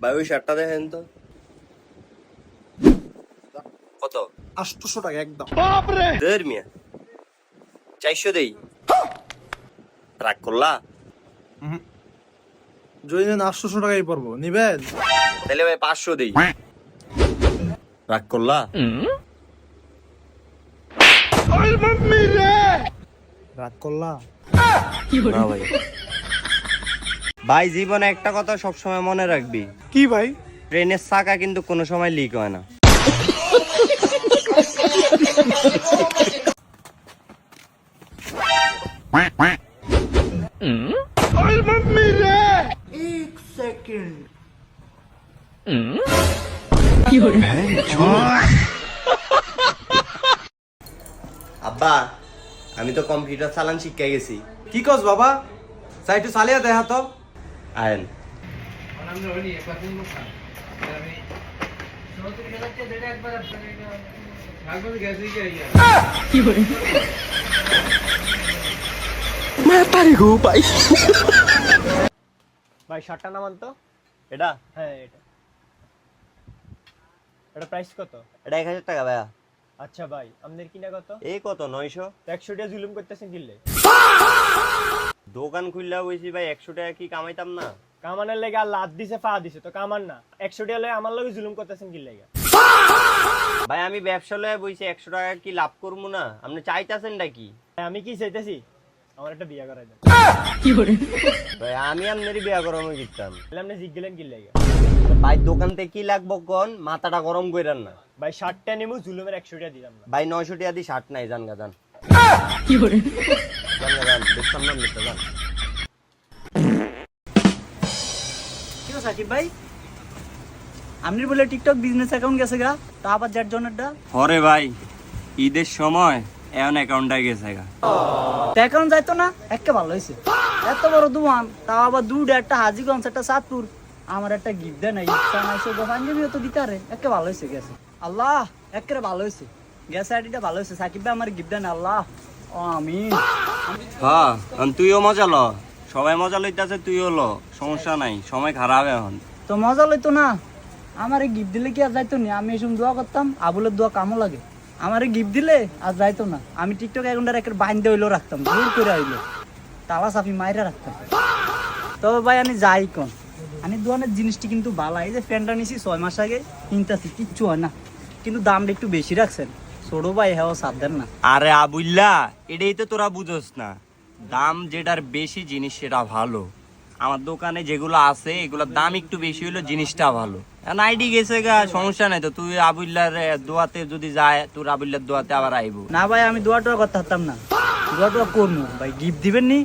ভাই ওই শার্টটা দেখেন তো কত? 800 টাকা একদম। দের মিয়া 400 দেই। রাগ করলা? যদি নেন 800 টাকাই পড়বো, নিবেন? তাহলে ভাই 500 দেই। রাগ করলা? রাগ করলা? না ভাই। ভাই জীবনে একটা কথা সবসময় মনে রাখবি, কি ভাই? ট্রেনের চাকা কিন্তু কোনো সময় লিক হয় না। আব্বা আমি তো কম্পিউটার চালান শিখে গেছি। কি কস বাবা? চাই একটু চালিয়ে দেখা তো। আয়েন। ভাই শার্টটা নামান তো। এটা হ্যাঁ এটা প্রাইস কত? এটা 1000 টাকা ভাইয়া। আচ্ছা ভাই আপনাদের কিনা কত? এই কত 900। 100 টাকা জুলুম করতেছেন কিনলে? দোকান খুললা বইছি ভাই, 100 টাকা কি কামাইতাম না? কামানের লেগে আর লাদ দিছে ফা দিছে তো কামান না। 100 টাকা লয়ে আমার লগে জুলুম করতেছেন কিনলে? ভাই আমি ব্যবসা লয়ে বইছি, 100 টাকা কি লাভ করবো না? আপনি চাইতাছেন নাকি? আমি কি চাইতেছি? আমার একটা বিয়া করাই দেন। ভাই আমি আপনারই বিয়া করানো কিনতাম। তাহলে আপনি জিজ্ঞেলেন কিনলে? ভাই দোকান থেকে কি লাগবো কোন, মাথাটা গরম কইরান না। ভাই শার্টটা নিমু জুলুমের 100 টাকা দিলাম না। ভাই 900 টাকা দি শার্ট নাই, জান গা জান। জান গা জান, দেখতাম না নিতে জান। কি গো সাকিব ভাই, আপনি বলে টিকটক বিজনেস অ্যাকাউন্ট গেছে গা, তা আবার যার জন্যটা হরে ভাই ঈদের সময় এমন অ্যাকাউন্টটা গেছে গা। অ্যাকাউন্ট যাইতো না, একে ভালো হয়েছে। এত বড় দোকান, তাও আবার দুটো, একটা হাজিগঞ্জ একটা সাতপুর। আমার একটা গিফট দেয় না, পাঞ্জাবিও তো দিতে পারে। একে ভালো হয়েছে গেছে, আল্লাহ একে ভালো হয়েছে গেছে। আইডিটা ভালো হয়েছে, সাকিব ভাই আমার গিফট দেয় না, আল্লাহ ও আমিন। হ্যাঁ তুইও মজা ল, সবাই মজা লইতাছে, তুইও ল, সমস্যা নাই, সময় খারাপ এখন। তো মজা লইতো না, আমার গিফট দিলে কি আর যাইতো না? আমি এসব দোয়া করতাম, আবুলের দোয়া কামও লাগে। আমার গিফট দিলে আর যাইতো না। আমি টিকটক অ্যাকাউন্টটা একটা বাইন্দে হইলো রাখতাম, দূর করে হইলো তালা চাপি মাইরা রাখতাম। তবে ভাই আমি যাই কোন, আমি দোকানের জিনিসটি কিন্তু ভালো। এই যে ফ্যানটা নিছি 6 মাস আগে, কিনতাছি, কিচ্ছু হয় না, কিন্তু দামটা একটু বেশি রাখছেন। ছোট ভাই হ্যাঁ সাথ দেন না। আরে আবুল্লা, এটাই তো তোরা বুঝোস না, দাম যেটার বেশি জিনিস সেটা ভালো। আমার দোকানে যেগুলো আছে এগুলোর দাম একটু বেশি হলো, জিনিসটা ভালো। আইডি গেছে গা, সমস্যা নাই তো। তুই আবুল্লার দোয়াতে যদি যায়, তোর আবুল্লার দোয়াতে আবার আইবো। না ভাই আমি দোয়া টোয়া করতে পারতাম না, দোয়া টোয়া করবো ভাই। গিফট দিবেন নি